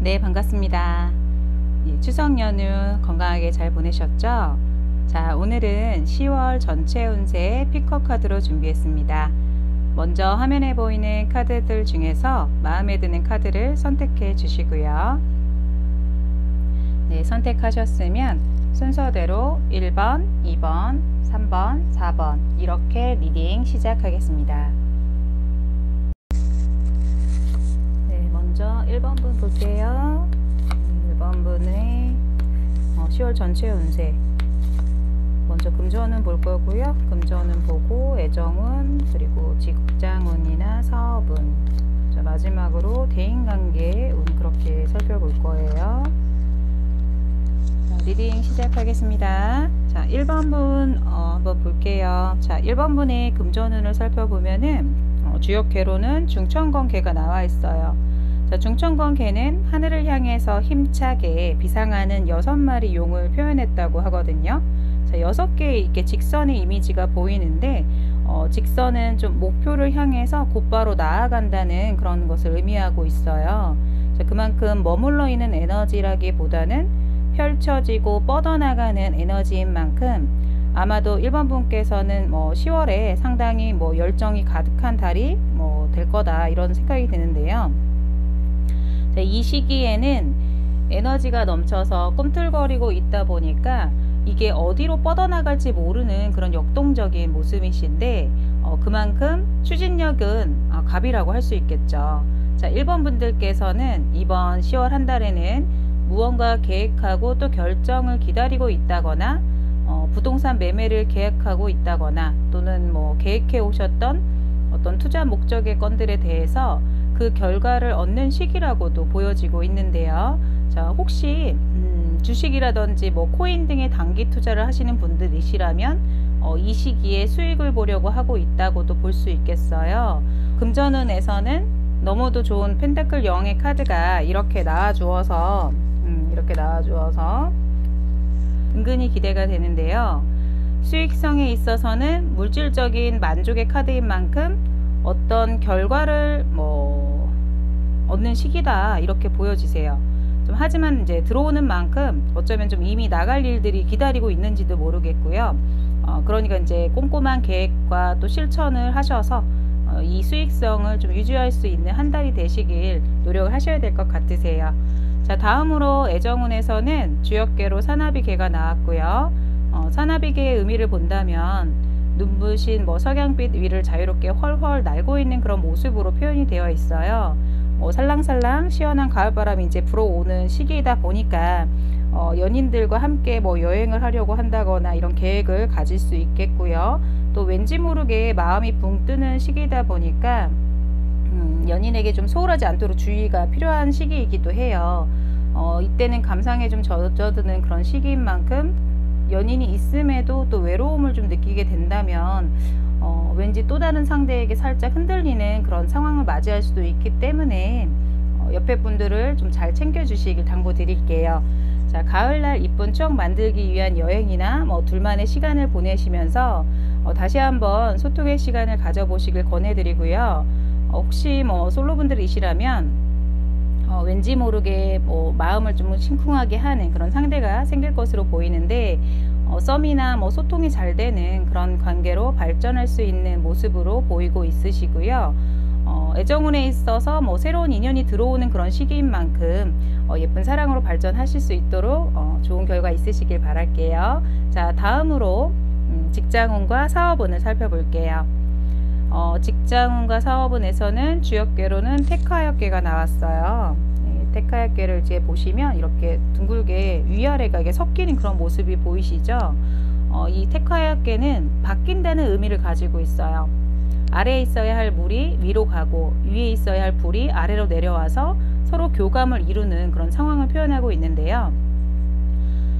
네, 반갑습니다. 추석 연휴 건강하게 잘 보내셨죠? 자, 오늘은 10월 전체 운세 픽업 카드로 준비했습니다. 먼저 화면에 보이는 카드들 중에서 마음에 드는 카드를 선택해 주시고요. 네, 선택하셨으면 순서대로 1번, 2번, 3번, 4번 이렇게 리딩 시작하겠습니다. 먼저 1번 분 볼게요. 1번 분의 10월 전체 운세. 먼저 금전운 볼 거고요. 금전운 보고 애정운, 그리고 직장운이나 사업운, 자, 마지막으로 대인관계 운 그렇게 살펴볼 거예요. 자, 리딩 시작하겠습니다. 자, 1번 분 한번 볼게요. 자, 1번 분의 금전운을 살펴보면은 주역개로는 중천건개가 나와 있어요. 자, 중천건개는 하늘을 향해서 힘차게 비상하는 6마리 용을 표현했다고 하거든요. 자, 6개의 이렇게 직선의 이미지가 보이는데 직선은 좀 목표를 향해서 곧바로 나아간다는 그런 것을 의미하고 있어요. 자, 그만큼 머물러 있는 에너지라기보다는 펼쳐지고 뻗어나가는 에너지인 만큼 아마도 1번 분께서는 10월에 상당히 열정이 가득한 달이 될 거다 이런 생각이 드는데요. 자, 이 시기에는 에너지가 넘쳐서 꿈틀거리고 있다 보니까 이게 어디로 뻗어나갈지 모르는 그런 역동적인 모습이신데 그만큼 추진력은 갑이라고 할 수 있겠죠. 자, 1번 분들께서는 이번 10월 한 달에는 무언가 계획하고 또 결정을 기다리고 있다거나 부동산 매매를 계획하고 있다거나 또는 계획해 오셨던 어떤 투자 목적의 건들에 대해서 그 결과를 얻는 시기라고도 보여지고 있는데요. 자, 혹시 주식이라든지 코인 등의 단기 투자를 하시는 분들이시라면 이 시기에 수익을 보려고 하고 있다고도 볼 수 있겠어요. 금전운에서는 너무도 좋은 펜타클 영의 카드가 이렇게 나와주어서 은근히 기대가 되는데요. 수익성에 있어서는 물질적인 만족의 카드인 만큼 어떤 결과를 얻는 시기다 이렇게 보여지세요. 하지만 이제 들어오는 만큼 어쩌면 좀 이미 나갈 일들이 기다리고 있는지도 모르겠고요. 그러니까 이제 꼼꼼한 계획과 또 실천을 하셔서 이 수익성을 좀 유지할 수 있는 한 달이 되시길 노력을 하셔야 될 것 같으세요. 자, 다음으로 애정운에서는 주역개로 사나비개가 나왔고요. 사나비개의 의미를 본다면 눈부신 석양빛 위를 자유롭게 훨훨 날고 있는 그런 모습으로 표현이 되어 있어요. 살랑살랑 시원한 가을바람이 이제 불어오는 시기이다 보니까 연인들과 함께 여행을 하려고 한다거나 이런 계획을 가질 수 있겠고요. 또 왠지 모르게 마음이 붕 뜨는 시기이다 보니까 연인에게 좀 소홀하지 않도록 주의가 필요한 시기이기도 해요. 이때는 감상에 좀 젖어드는 그런 시기인 만큼 연인이 있음에도 또 외로움을 좀 느끼게 된다면 왠지 또 다른 상대에게 살짝 흔들리는 그런 상황을 맞이할 수도 있기 때문에 옆에 분들을 좀 잘 챙겨주시길 당부드릴게요. 자, 가을날 이쁜 추억 만들기 위한 여행이나 둘만의 시간을 보내시면서 다시 한번 소통의 시간을 가져보시길 권해드리고요. 혹시 솔로분들이시라면 왠지 모르게 마음을 좀 심쿵하게 하는 그런 상대가 생길 것으로 보이는데 썸이나 소통이 잘 되는 그런 관계로 발전할 수 있는 모습으로 보이고 있으시고요. 애정운에 있어서 새로운 인연이 들어오는 그런 시기인 만큼 예쁜 사랑으로 발전하실 수 있도록 좋은 결과 있으시길 바랄게요. 자, 다음으로 직장운과 사업운을 살펴볼게요. 직장운과 사업운에서는 주역개로는 택하역개가 나왔어요. 택하역개를 이제 보시면 이렇게 둥글게 위아래가 이게 섞이는 그런 모습이 보이시죠? 이 택하역개는 바뀐다는 의미를 가지고 있어요. 아래에 있어야 할 물이 위로 가고 위에 있어야 할 불이 아래로 내려와서 서로 교감을 이루는 그런 상황을 표현하고 있는데요.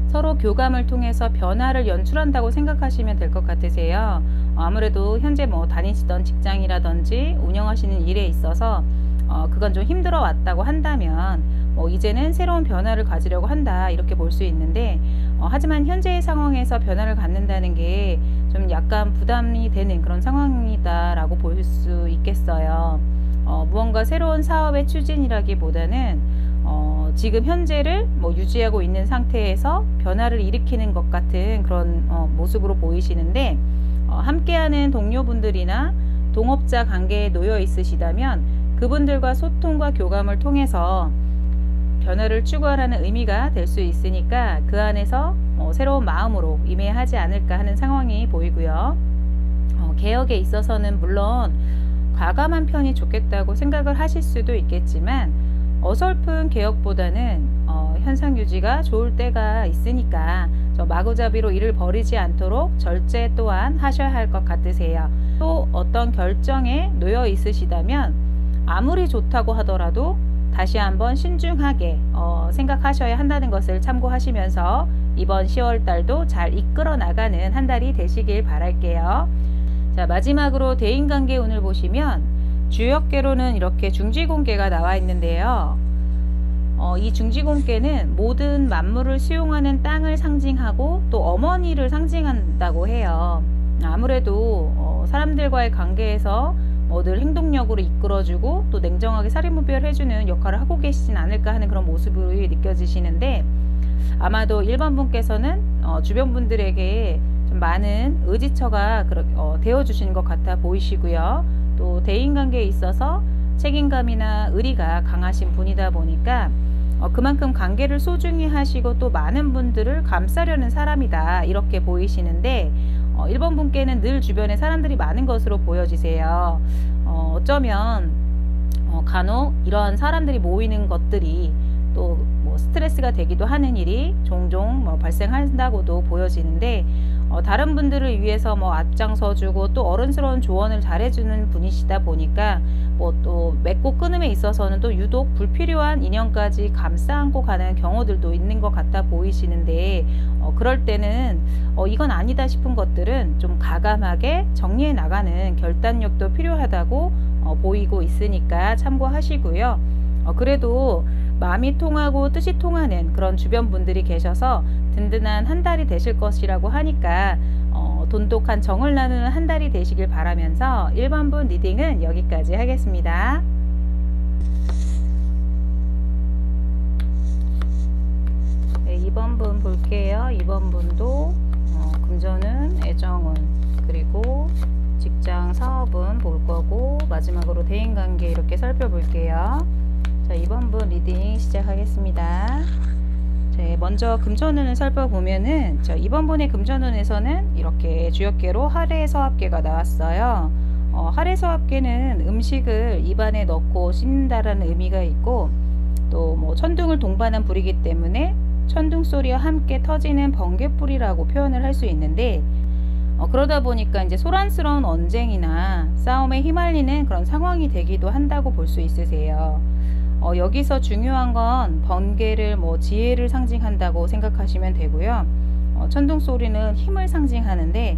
서로 교감을 통해서 변화를 연출한다고 생각하시면 될 것 같으세요. 아무래도 현재 다니시던 직장이라든지 운영하시는 일에 있어서 그건 좀 힘들어 왔다고 한다면 이제는 새로운 변화를 가지려고 한다 이렇게 볼 수 있는데 하지만 현재의 상황에서 변화를 갖는다는 게 좀 약간 부담이 되는 그런 상황이다라고 볼 수 있겠어요. 무언가 새로운 사업의 추진이라기보다는 지금 현재를 뭐 유지하고 있는 상태에서 변화를 일으키는 것 같은 그런 모습으로 보이시는데, 함께하는 동료분들이나 동업자 관계에 놓여 있으시다면 그분들과 소통과 교감을 통해서 변화를 추구하라는 의미가 될 수 있으니까 그 안에서 새로운 마음으로 임해야 하지 않을까 하는 상황이 보이고요. 개혁에 있어서는 물론 과감한 편이 좋겠다고 생각을 하실 수도 있겠지만, 어설픈 개혁보다는 현상 유지가 좋을 때가 있으니까 마구잡이로 일을 벌이지 않도록 절제 또한 하셔야 할 것 같으세요. 또 어떤 결정에 놓여 있으시다면 아무리 좋다고 하더라도 다시 한번 신중하게 생각하셔야 한다는 것을 참고하시면서 이번 10월 달도 잘 이끌어 나가는 한 달이 되시길 바랄게요. 자, 마지막으로 대인관계 운을 보시면 주역계로는 이렇게 중지공계가 나와 있는데요. 이 중지공계는 모든 만물을 수용하는 땅을 상징하고 또 어머니를 상징한다고 해요. 아무래도 사람들과의 관계에서 늘 행동력으로 이끌어주고 또 냉정하게 사리무별해주는 역할을 하고 계시진 않을까 하는 그런 모습으로 느껴지시는데, 아마도 1번 분께서는 주변 분들에게 좀 많은 의지처가 되어주시는 것 같아 보이시고요. 또 대인관계에 있어서 책임감이나 의리가 강하신 분이다 보니까 그만큼 관계를 소중히 하시고 또 많은 분들을 감싸려는 사람이다, 이렇게 보이시는데, 1번 분께는 늘 주변에 사람들이 많은 것으로 보여지세요. 어쩌면 간혹 이러한 사람들이 모이는 것들이 또 뭐 스트레스가 되기도 하는 일이 종종 발생한다고도 보여지는데, 다른 분들을 위해서 앞장서주고 또 어른스러운 조언을 잘해주는 분이시다 보니까 또 맺고 끊음에 있어서는 또 유독 불필요한 인연까지 감싸 안고 가는 경우들도 있는 것 같아 보이시는데, 그럴 때는 이건 아니다 싶은 것들은 좀 가감하게 정리해 나가는 결단력도 필요하다고 보이고 있으니까 참고하시고요. 그래도 마음이 통하고 뜻이 통하는 그런 주변 분들이 계셔서 든든한 한 달이 되실 것이라고 하니까 돈독한 정을 나누는 한 달이 되시길 바라면서 1번 분 리딩은 여기까지 하겠습니다. 네, 2번 분 볼게요. 2번 분도 금전운, 애정운, 그리고 직장, 사업은 볼 거고, 마지막으로 대인관계 이렇게 살펴볼게요. 자, 2번 분 리딩 시작하겠습니다. 먼저 금전운을 살펴보면은 2번 분의 금전운에서는 이렇게 주역계로 할애서합계가 나왔어요. 할애서합계는 음식을 입안에 넣고 씹는다라는 의미가 있고, 또 천둥을 동반한 불이기 때문에 천둥 소리와 함께 터지는 번개불이라고 표현을 할 수 있는데, 그러다 보니까 이제 소란스러운 언쟁이나 싸움에 휘말리는 그런 상황이 되기도 한다고 볼 수 있으세요. 여기서 중요한 건 번개를 지혜를 상징한다고 생각하시면 되고요. 천둥 소리는 힘을 상징하는데,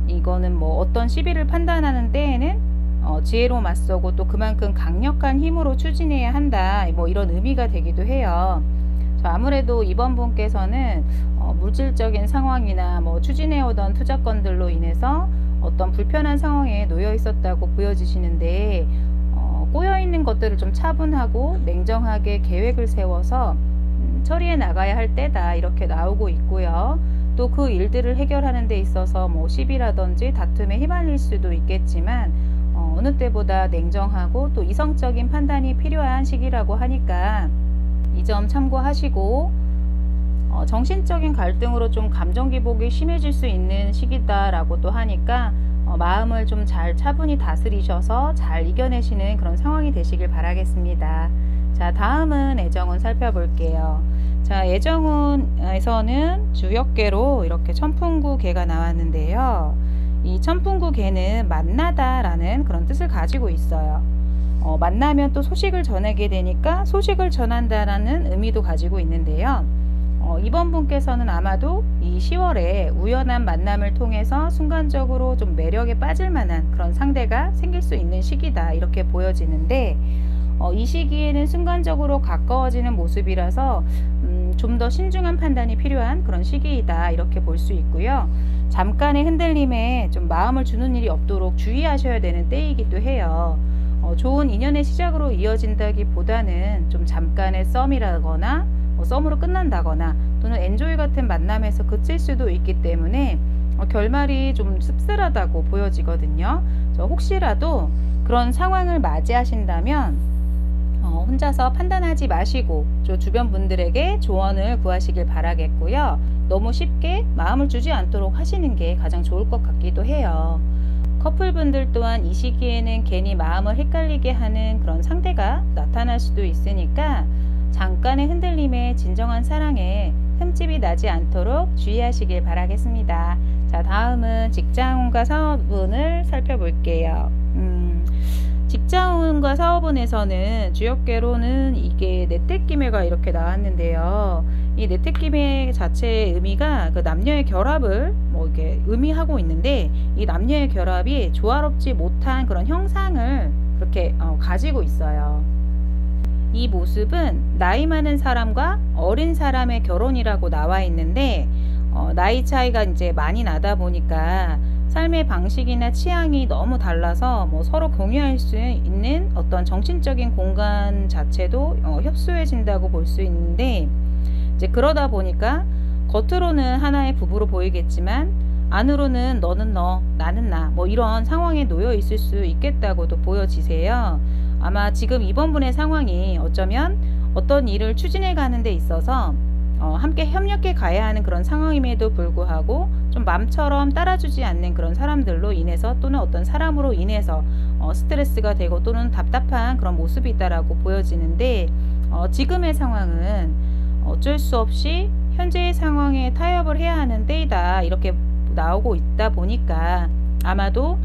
이거는 어떤 시비를 판단하는 때에는 지혜로 맞서고 또 그만큼 강력한 힘으로 추진해야 한다, 이런 의미가 되기도 해요. 아무래도 이번 분께서는 물질적인 상황이나 추진해오던 투자건들로 인해서 어떤 불편한 상황에 놓여 있었다고 보여지시는데, 꼬여있는 것들을 좀 차분하고 냉정하게 계획을 세워서 처리해 나가야 할 때다, 이렇게 나오고 있고요. 또 그 일들을 해결하는 데 있어서 시비라든지 다툼에 휘말릴 수도 있겠지만 어느 때보다 냉정하고 또 이성적인 판단이 필요한 시기라고 하니까 이 점 참고하시고, 정신적인 갈등으로 좀 감정 기복이 심해질 수 있는 시기다라고도 하니까 마음을 좀 잘 차분히 다스리셔서 잘 이겨내시는 그런 상황이 되시길 바라겠습니다. 자, 다음은 애정운 살펴볼게요. 자, 애정운에서는 주역계로 이렇게 천풍구개가 나왔는데요. 이 천풍구개는 만나다 라는 그런 뜻을 가지고 있어요. 만나면 또 소식을 전하게 되니까 소식을 전한다라는 의미도 가지고 있는데요. 이번 분께서는 아마도 이 10월에 우연한 만남을 통해서 순간적으로 좀 매력에 빠질 만한 그런 상대가 생길 수 있는 시기다, 이렇게 보여지는데, 이 시기에는 순간적으로 가까워지는 모습이라서 좀 더 신중한 판단이 필요한 그런 시기이다 이렇게 볼 수 있고요. 잠깐의 흔들림에 좀 마음을 주는 일이 없도록 주의하셔야 되는 때이기도 해요. 좋은 인연의 시작으로 이어진다기보다는 좀 잠깐의 썸이라거나 썸으로 끝난다거나 또는 엔조이 같은 만남에서 그칠 수도 있기 때문에 결말이 좀 씁쓸하다고 보여지거든요. 혹시라도 그런 상황을 맞이하신다면 혼자서 판단하지 마시고 주변 분들에게 조언을 구하시길 바라겠고요. 너무 쉽게 마음을 주지 않도록 하시는 게 가장 좋을 것 같기도 해요. 커플분들 또한 이 시기에는 괜히 마음을 헷갈리게 하는 그런 상대가 나타날 수도 있으니까 잠깐의 흔들림에 진정한 사랑에 흠집이 나지 않도록 주의하시길 바라겠습니다. 자, 다음은 직장운과 사업운을 살펴볼게요. 직장운과 사업운에서는 주역계로는 이게 내택기매가 이렇게 나왔는데요. 이 내택기매 자체의 의미가 그 남녀의 결합을 이렇게 의미하고 있는데, 이 남녀의 결합이 조화롭지 못한 그런 형상을 그렇게 가지고 있어요. 이 모습은 나이 많은 사람과 어린 사람의 결혼이라고 나와 있는데, 나이 차이가 이제 많이 나다 보니까 삶의 방식이나 취향이 너무 달라서 서로 공유할 수 있는 어떤 정신적인 공간 자체도 협소해진다고 볼 수 있는데, 이제 그러다 보니까 겉으로는 하나의 부부로 보이겠지만 안으로는 너는 너, 나는 나, 이런 상황에 놓여 있을 수 있겠다고도 보여지세요. 아마 지금 이번 분의 상황이 어쩌면 어떤 일을 추진해 가는 데 있어서 함께 협력해 가야 하는 그런 상황임에도 불구하고 좀 마음처럼 따라주지 않는 그런 사람들로 인해서 또는 어떤 사람으로 인해서 스트레스가 되고 또는 답답한 그런 모습이 있다라고 보여지는데, 지금의 상황은 어쩔 수 없이 현재의 상황에 타협을 해야 하는 때이다 이렇게 나오고 있다 보니까 아마도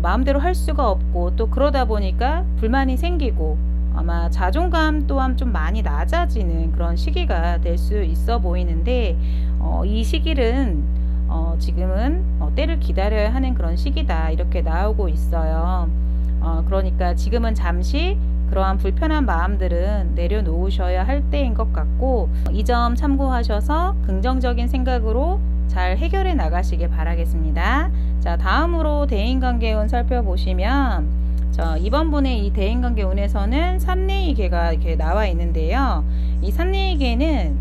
마음대로 할 수가 없고, 또 그러다 보니까 불만이 생기고 아마 자존감 또한 좀 많이 낮아지는 그런 시기가 될 수 있어 보이는데, 이 시기는 지금은 때를 기다려야 하는 그런 시기다 이렇게 나오고 있어요. 그러니까 지금은 잠시 그러한 불편한 마음들은 내려놓으셔야 할 때인 것 같고, 이 점 참고하셔서 긍정적인 생각으로 잘 해결해 나가시길 바라겠습니다. 자, 다음으로 대인관계운 살펴보시면, 이번 분의 이 대인관계운에서는 산내이계가 이렇게 나와 있는데요. 이 산내이계는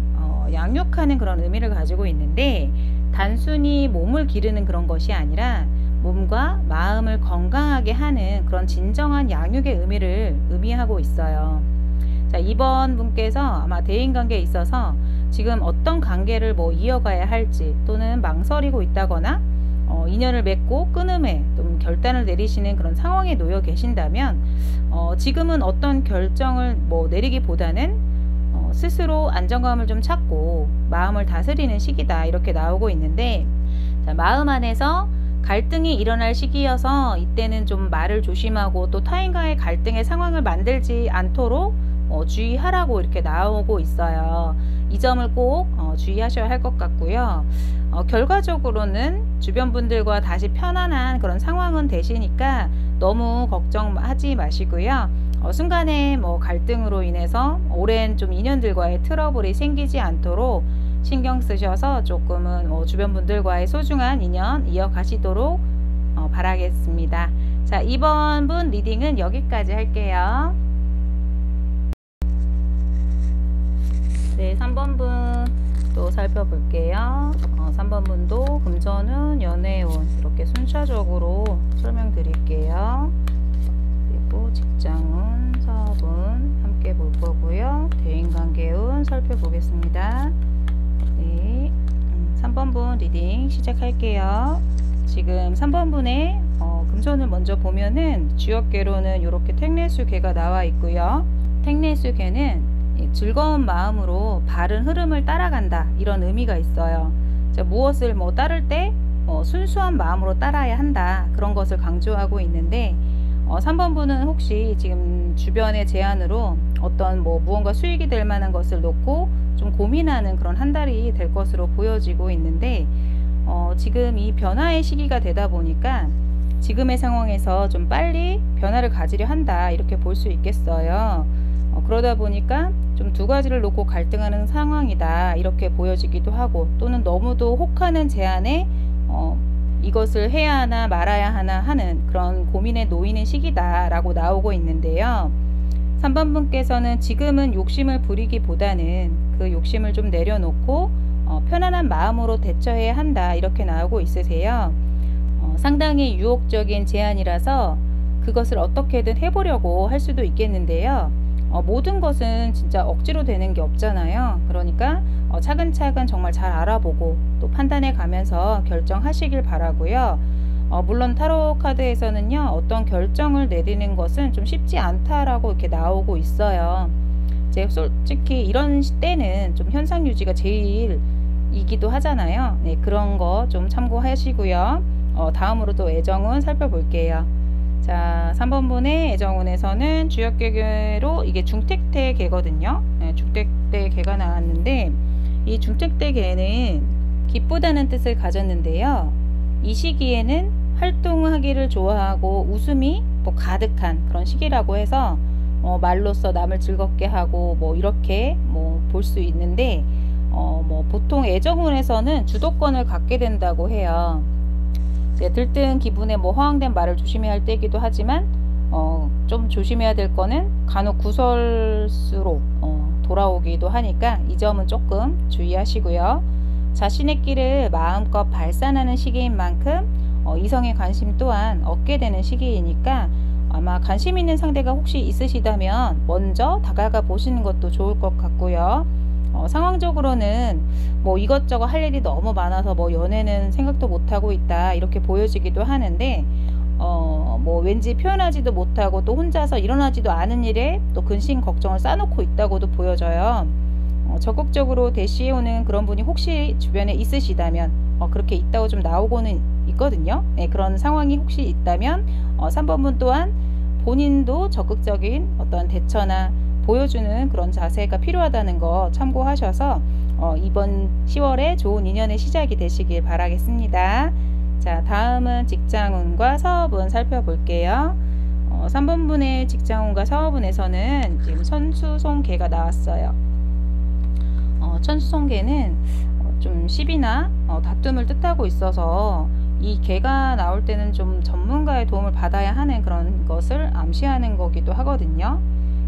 양육하는 그런 의미를 가지고 있는데, 단순히 몸을 기르는 그런 것이 아니라 몸과 마음을 건강하게 하는 그런 진정한 양육의 의미를 의미하고 있어요. 자, 이번 분께서 아마 대인관계에 있어서 지금 어떤 관계를 이어가야 할지 또는 망설이고 있다거나 인연을 맺고 끊음에 좀 결단을 내리시는 그런 상황에 놓여 계신다면, 지금은 어떤 결정을 내리기보다는 스스로 안정감을 좀 찾고 마음을 다스리는 시기다 이렇게 나오고 있는데, 자, 마음 안에서 갈등이 일어날 시기여서 이때는 좀 말을 조심하고 또 타인과의 갈등의 상황을 만들지 않도록 주의하라고 이렇게 나오고 있어요. 이 점을 꼭 주의하셔야 할 것 같고요. 결과적으로는 주변 분들과 다시 편안한 그런 상황은 되시니까 너무 걱정하지 마시고요. 순간에 갈등으로 인해서 오랜 좀 인연들과의 트러블이 생기지 않도록 신경 쓰셔서 조금은 주변 분들과의 소중한 인연 이어가시도록 바라겠습니다. 자, 이번 분 리딩은 여기까지 할게요. 네, 3번 분 또 살펴볼게요. 3번 분도 금전운, 연애운 이렇게 순차적으로 설명드릴게요. 그리고 직장운, 사업운 함께 볼 거고요. 대인관계운 살펴보겠습니다. 네, 3번 분 리딩 시작할게요. 지금 3번 분의 금전을 먼저 보면은 주역계로는 이렇게 택례수계가 나와 있고요. 택례수계는 즐거운 마음으로 바른 흐름을 따라간다 이런 의미가 있어요. 자, 무엇을 따를 때 순수한 마음으로 따라야 한다 그런 것을 강조하고 있는데, 3번 분은 혹시 지금 주변의 제안으로 어떤 무언가 수익이 될 만한 것을 놓고 좀 고민하는 그런 한 달이 될 것으로 보여지고 있는데, 지금 이 변화의 시기가 되다 보니까 지금의 상황에서 좀 빨리 변화를 가지려 한다 이렇게 볼 수 있겠어요. 그러다 보니까 좀 두 가지를 놓고 갈등하는 상황이다 이렇게 보여지기도 하고, 또는 너무도 혹하는 제안에 이것을 해야 하나 말아야 하나 하는 그런 고민에 놓이는 시기다 라고 나오고 있는데요. 3번 분께서는 지금은 욕심을 부리기보다는 그 욕심을 좀 내려놓고 편안한 마음으로 대처해야 한다 이렇게 나오고 있으세요. 상당히 유혹적인 제안이라서 그것을 어떻게든 해보려고 할 수도 있겠는데요. 모든 것은 진짜 억지로 되는 게 없잖아요. 그러니까 차근차근 정말 잘 알아보고 또 판단해 가면서 결정하시길 바라고요. 물론 타로 카드에서는요, 어떤 결정을 내리는 것은 좀 쉽지 않다라고 이렇게 나오고 있어요. 이제 솔직히 이런 때는 좀 현상 유지가 제일이기도 하잖아요. 네, 그런 거 좀 참고하시고요. 다음으로 또 애정운 살펴볼게요. 자, 3번 분의 애정운에서는 주역개로 이게 중택대 개거든요. 네, 중택대 개가 나왔는데, 이 중택대 개는 기쁘다는 뜻을 가졌는데요. 이 시기에는 활동하기를 좋아하고 웃음이 뭐 가득한 그런 시기라고 해서 말로써 남을 즐겁게 하고 뭐 이렇게 뭐 볼 수 있는데, 뭐 보통 애정운에서는 주도권을 갖게 된다고 해요. 들뜬 기분에 뭐 허황된 말을 조심해야 할 때이기도 하지만 좀 조심해야 될 거는 간혹 구설수로 돌아오기도 하니까 이 점은 조금 주의하시고요. 자신의 길을 마음껏 발산하는 시기인 만큼 이성의 관심 또한 얻게 되는 시기이니까 아마 관심 있는 상대가 혹시 있으시다면 먼저 다가가 보시는 것도 좋을 것 같고요. 상황적으로는 뭐 이것저것 할 일이 너무 많아서 뭐 연애는 생각도 못하고 있다 이렇게 보여지기도 하는데, 뭐 왠지 표현하지도 못하고 또 혼자서 일어나지도 않은 일에 또 근심 걱정을 쌓아놓고 있다고도 보여져요. 적극적으로 대시해오는 그런 분이 혹시 주변에 있으시다면 그렇게 있다고 좀 나오고는 있거든요. 네, 그런 상황이 혹시 있다면 3번 분 또한 본인도 적극적인 어떤 대처나 보여주는 그런 자세가 필요하다는 거 참고하셔서 이번 10월에 좋은 인연의 시작이 되시길 바라겠습니다. 자, 다음은 직장운과 사업운 살펴볼게요. 3번 분의 직장운과 사업운에서는 지금 천수송개가 나왔어요. 천수송개는 좀 시비나 다툼을 뜻하고 있어서 이 개가 나올 때는 좀 전문가의 도움을 받아야 하는 그런 것을 암시하는 거기도 하거든요.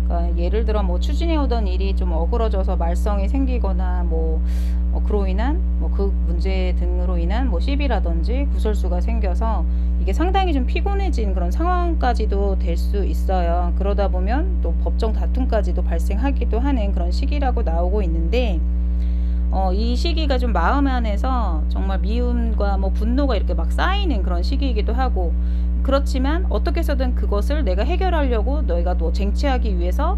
그러니까 예를 들어 뭐 추진해 오던 일이 좀 어그러져서 말썽이 생기거나 그로 인한 그 문제 등으로 인한 시비라든지 구설수가 생겨서 이게 상당히 좀 피곤해진 그런 상황까지도 될 수 있어요. 그러다 보면 또 법정 다툼까지도 발생하기도 하는 그런 시기라고 나오고 있는데, 이 시기가 좀 마음 안에서 정말 미움과 분노가 이렇게 막 쌓이는 그런 시기이기도 하고, 그렇지만 어떻게 해서든 그것을 내가 해결하려고 너희가 쟁취하기 위해서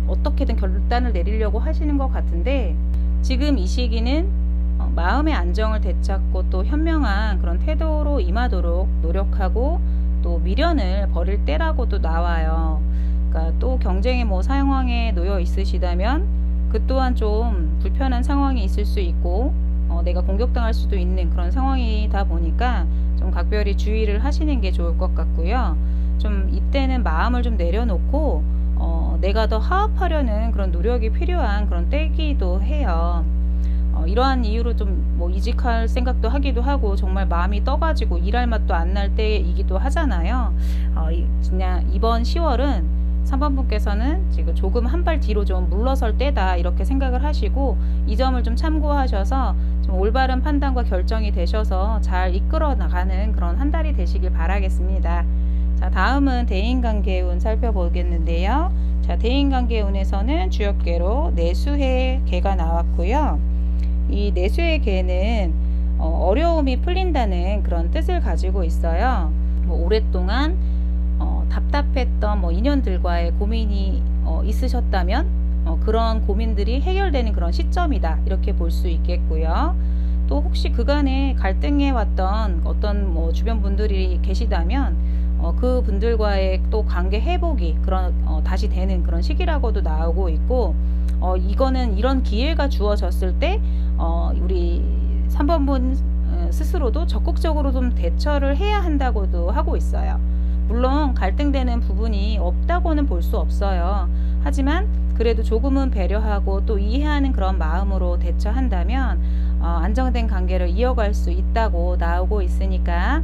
어떻게든 결단을 내리려고 하시는 것 같은데, 지금 이 시기는 마음의 안정을 되찾고 또 현명한 그런 태도로 임하도록 노력하고 또 미련을 버릴 때라고도 나와요. 그러니까 또 경쟁의 상황에 놓여 있으시다면 그 또한 좀 불편한 상황이 있을 수 있고 내가 공격당할 수도 있는 그런 상황이다 보니까 좀 각별히 주의를 하시는 게 좋을 것 같고요. 좀 이때는 마음을 좀 내려놓고 내가 더 화합하려는 그런 노력이 필요한 그런 때이기도 해요. 이러한 이유로 좀 이직할 생각도 하기도 하고 정말 마음이 떠가지고 일할 맛도 안 날 때이기도 하잖아요. 그냥 이번 10월은 3번 분께서는 지금 조금 한 발 뒤로 좀 물러설 때다 이렇게 생각을 하시고 이 점을 좀 참고하셔서 좀 올바른 판단과 결정이 되셔서 잘 이끌어 나가는 그런 한 달이 되시길 바라겠습니다. 자, 다음은 대인관계운 살펴보겠는데요. 자, 대인관계운에서는 주역개로 내수의 개가 나왔고요. 이 내수의 개는 어려움이 풀린다는 그런 뜻을 가지고 있어요. 오랫동안 답답했던 인연들과의 고민이 있으셨다면 그런 고민들이 해결되는 그런 시점이다 이렇게 볼 수 있겠고요. 또 혹시 그간에 갈등해 왔던 어떤 주변 분들이 계시다면 그 분들과의 또 관계 회복이 다시 되는 그런 시기라고도 나오고 있고, 이거는 이런 기회가 주어졌을 때 우리 3번 분 스스로도 적극적으로 좀 대처를 해야 한다고도 하고 있어요. 물론 갈등되는 부분이 없다고는 볼 수 없어요. 하지만 그래도 조금은 배려하고 또 이해하는 그런 마음으로 대처한다면 안정된 관계를 이어갈 수 있다고 나오고 있으니까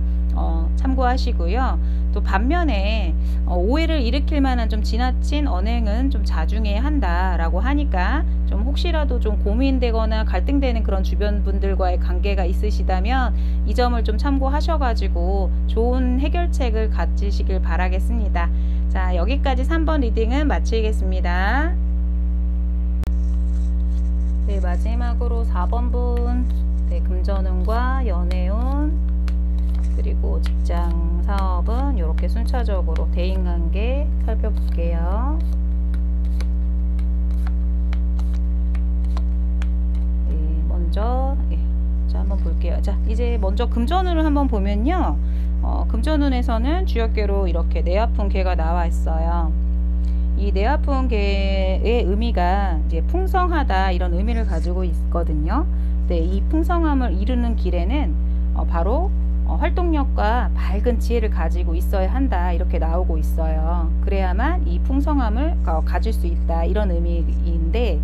참고하시고요. 또 반면에 오해를 일으킬 만한 좀 지나친 언행은 좀 자중해야 한다라고 하니까 좀 혹시라도 좀 고민되거나 갈등되는 그런 주변 분들과의 관계가 있으시다면 이 점을 좀 참고하셔가지고 좋은 해결책을 가지시길 바라겠습니다. 자, 여기까지 3번 리딩은 마치겠습니다. 네, 마지막으로 4번 분, 네, 금전운과 연애운 그리고 직장 사업은 이렇게 순차적으로 대인관계 살펴볼게요. 네, 먼저 자, 한번 볼게요. 자, 이제 먼저 금전운을 한번 보면요, 금전운에서는 주역계로 이렇게 내 아픈 개가 나와 있어요. 이 내 아픈 개의 의미가 이제 풍성하다 이런 의미를 가지고 있거든요. 네, 이 풍성함을 이루는 길에는 바로 활동력과 밝은 지혜를 가지고 있어야 한다 이렇게 나오고 있어요. 그래야만 이 풍성함을 가질 수 있다 이런 의미인데,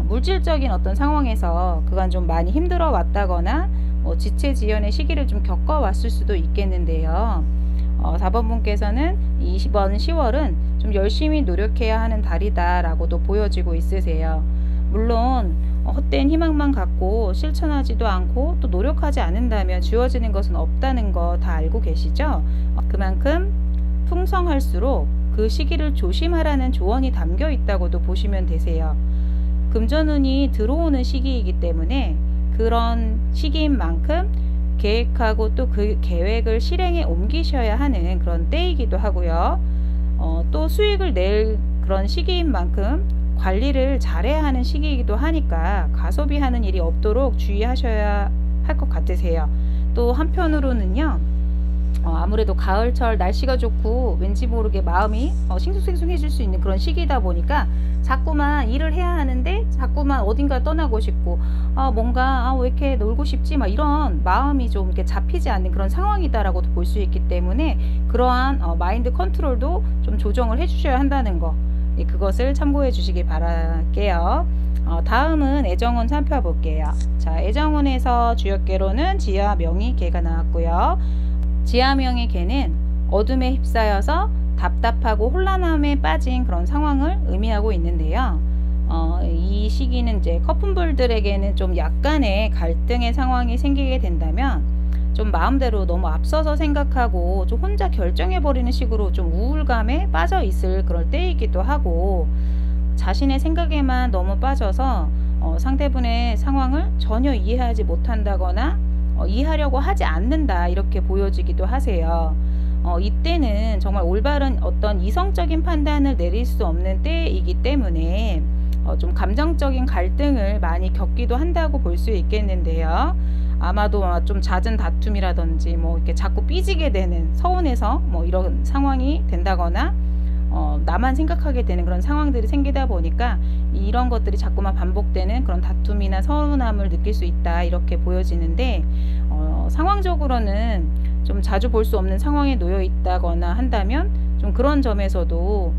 물질적인 어떤 상황에서 그간 좀 많이 힘들어 왔다거나 지체지연의 시기를 좀 겪어왔을 수도 있겠는데요. 4번 분께서는 이번 10월은 좀 열심히 노력해야 하는 달이다 라고도 보여지고 있으세요. 물론 헛된 희망만 갖고 실천하지도 않고 또 노력하지 않는다면 주어지는 것은 없다는 거 다 알고 계시죠? 그만큼 풍성할수록 그 시기를 조심하라는 조언이 담겨 있다고도 보시면 되세요. 금전운이 들어오는 시기이기 때문에 그런 시기인 만큼 계획하고 또 그 계획을 실행에 옮기셔야 하는 그런 때이기도 하고요. 또 수익을 낼 그런 시기인 만큼 관리를 잘해야 하는 시기이기도 하니까 가소비하는 일이 없도록 주의하셔야 할 것 같으세요. 또 한편으로는요, 아무래도 가을철 날씨가 좋고 왠지 모르게 마음이 싱숭생숭해질 수 있는 그런 시기이다 보니까 자꾸만 일을 해야 하는데 자꾸만 어딘가 떠나고 싶고 뭔가 왜 이렇게 놀고 싶지 막 이런 마음이 좀 이렇게 잡히지 않는 그런 상황이다라고도 볼 수 있기 때문에 그러한 마인드 컨트롤도 좀 조정을 해주셔야 한다는 거, 그것을 참고해 주시길 바랄게요. 다음은 애정운 살펴볼게요. 자, 애정운에서 주역계로는 지하 명의 개가 나왔고요. 지하명의 개는 어둠에 휩싸여서 답답하고 혼란함에 빠진 그런 상황을 의미하고 있는데요. 이 시기는 이제 커플들에게는 좀 약간의 갈등의 상황이 생기게 된다면 좀 마음대로 너무 앞서서 생각하고 좀 혼자 결정해버리는 식으로 좀 우울감에 빠져 있을 그럴 때이기도 하고, 자신의 생각에만 너무 빠져서 상대분의 상황을 전혀 이해하지 못한다거나 이해하려고 하지 않는다 이렇게 보여지기도 하세요. 이때는 정말 올바른 어떤 이성적인 판단을 내릴 수 없는 때이기 때문에 좀 감정적인 갈등을 많이 겪기도 한다고 볼 수 있겠는데요. 아마도 좀 잦은 다툼이라든지 이렇게 자꾸 삐지게 되는, 서운해서 이런 상황이 된다거나 나만 생각하게 되는 그런 상황들이 생기다 보니까 이런 것들이 자꾸만 반복되는 그런 다툼이나 서운함을 느낄 수 있다 이렇게 보여지는데, 상황적으로는 좀 자주 볼 수 없는 상황에 놓여 있다거나 한다면 좀 그런 점에서도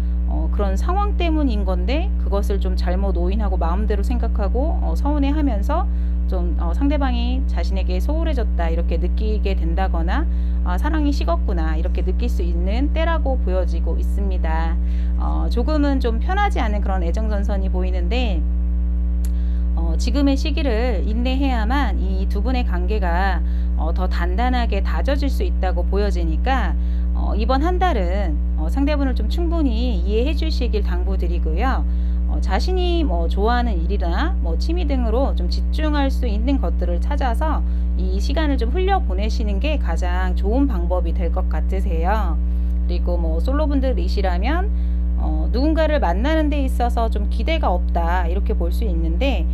그런 상황 때문인 건데 그것을 좀 잘못 오인하고 마음대로 생각하고 서운해하면서 좀 상대방이 자신에게 소홀해졌다 이렇게 느끼게 된다거나 사랑이 식었구나 이렇게 느낄 수 있는 때라고 보여지고 있습니다. 조금은 좀 편하지 않은 그런 애정전선이 보이는데, 지금의 시기를 인내해야만 이 두 분의 관계가 더 단단하게 다져질 수 있다고 보여지니까 이번 한 달은 상대분을 좀 충분히 이해해 주시길 당부드리고요. 자신이 좋아하는 일이나 취미 등으로 좀 집중할 수 있는 것들을 찾아서 이 시간을 좀 흘려 보내시는 게 가장 좋은 방법이 될 것 같으세요. 그리고 솔로분들이시라면 누군가를 만나는 데 있어서 좀 기대가 없다 이렇게 볼 수 있는데,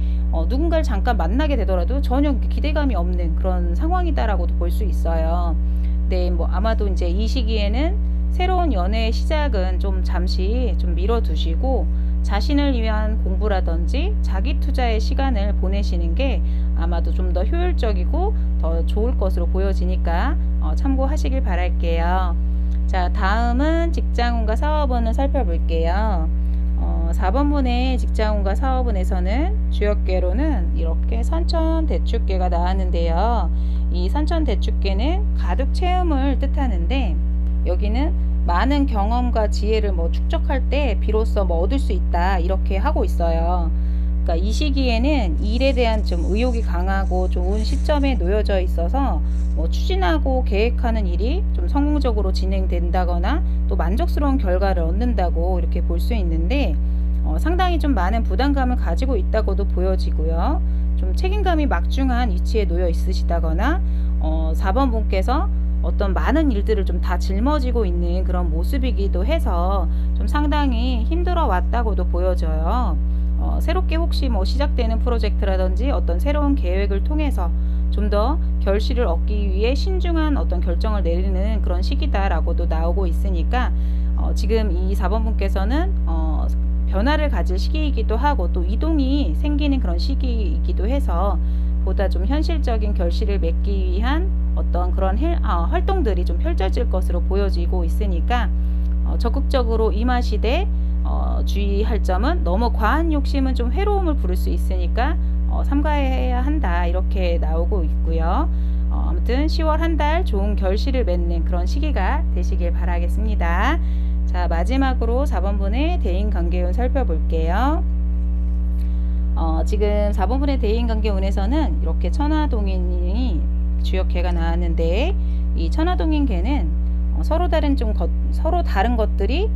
누군가를 잠깐 만나게 되더라도 전혀 기대감이 없는 그런 상황이다라고도 볼 수 있어요. 네, 아마도 이제 이 시기에는 새로운 연애의 시작은 좀 잠시 좀 미뤄두시고 자신을 위한 공부라든지 자기 투자의 시간을 보내시는 게 아마도 좀 더 효율적이고 더 좋을 것으로 보여지니까 참고하시길 바랄게요. 자, 다음은 직장운과 사업운을 살펴볼게요. 4번분의 직장운과 사업운에서는 주역계로는 이렇게 선천대축계가 나왔는데요. 이 선천대축계는 가득 채움을 뜻하는데, 여기는 많은 경험과 지혜를 축적할 때 비로소 얻을 수 있다, 이렇게 하고 있어요. 그러니까 이 시기에는 일에 대한 좀 의욕이 강하고 좋은 시점에 놓여져 있어서 추진하고 계획하는 일이 좀 성공적으로 진행된다거나 또 만족스러운 결과를 얻는다고 이렇게 볼 수 있는데, 상당히 좀 많은 부담감을 가지고 있다고도 보여지고요. 좀 책임감이 막중한 위치에 놓여 있으시다거나 4번 분께서 어떤 많은 일들을 좀 다 짊어지고 있는 그런 모습이기도 해서 좀 상당히 힘들어 왔다고도 보여져요. 새롭게 혹시 시작되는 프로젝트라든지 어떤 새로운 계획을 통해서 좀 더 결실을 얻기 위해 신중한 어떤 결정을 내리는 그런 시기다라고도 나오고 있으니까 지금 이 4번 분께서는 변화를 가질 시기이기도 하고 또 이동이 생기는 그런 시기이기도 해서 보다 좀 현실적인 결실을 맺기 위한 어떤 그런 활동들이 좀 펼쳐질 것으로 보여지고 있으니까 적극적으로 임하시되 주의할 점은 너무 과한 욕심은 좀 회로움을 부를 수 있으니까 삼가해야 한다, 이렇게 나오고 있고요. 아무튼 10월 한 달 좋은 결실을 맺는 그런 시기가 되시길 바라겠습니다. 자, 마지막으로 4번분의 대인관계운 살펴볼게요. 지금 4번분의 대인관계운에서는 이렇게 천하동인이 주역계가 나왔는데, 이 천하동인계는 서로 다른 것들이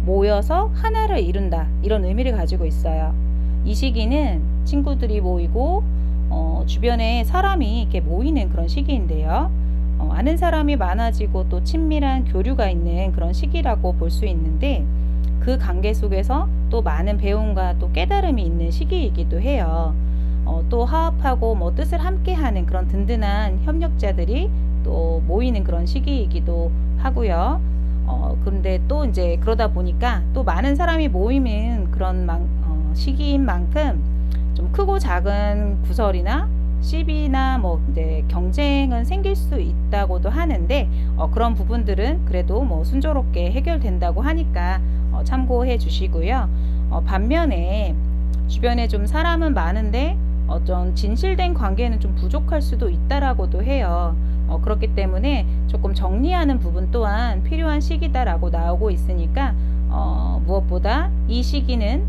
모여서 하나를 이룬다, 이런 의미를 가지고 있어요. 이 시기는 친구들이 모이고 주변에 사람이 이렇게 모이는 그런 시기인데요. 아는 사람이 많아지고 또 친밀한 교류가 있는 그런 시기라고 볼 수 있는데, 그 관계 속에서 또 많은 배움과 또 깨달음이 있는 시기이기도 해요. 또 화합하고 뜻을 함께하는 그런 든든한 협력자들이 또 모이는 그런 시기이기도 하고요. 그런데 또 이제 그러다 보니까 또 많은 사람이 모이는 그런 시기인 만큼 좀 크고 작은 구설이나 시비나 이제 경쟁은 생길 수 있다고도 하는데, 그런 부분들은 그래도 순조롭게 해결된다고 하니까 참고해 주시고요. 반면에 주변에 좀 사람은 많은데 어떤 진실된 관계는 좀 부족할 수도 있다라고도 해요. 그렇기 때문에 조금 정리하는 부분 또한 필요한 시기다라고 나오고 있으니까 무엇보다 이 시기는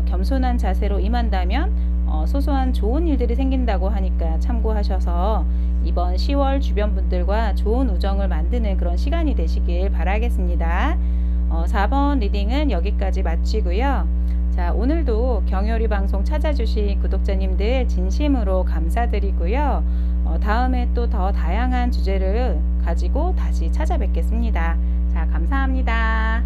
겸손한 자세로 임한다면 소소한 좋은 일들이 생긴다고 하니까 참고하셔서 이번 10월 주변 분들과 좋은 우정을 만드는 그런 시간이 되시길 바라겠습니다. 4번 리딩은 여기까지 마치고요. 자, 오늘도 경요리 방송 찾아주신 구독자님들 진심으로 감사드리고요. 다음에 또 더 다양한 주제를 가지고 다시 찾아뵙겠습니다. 자, 감사합니다.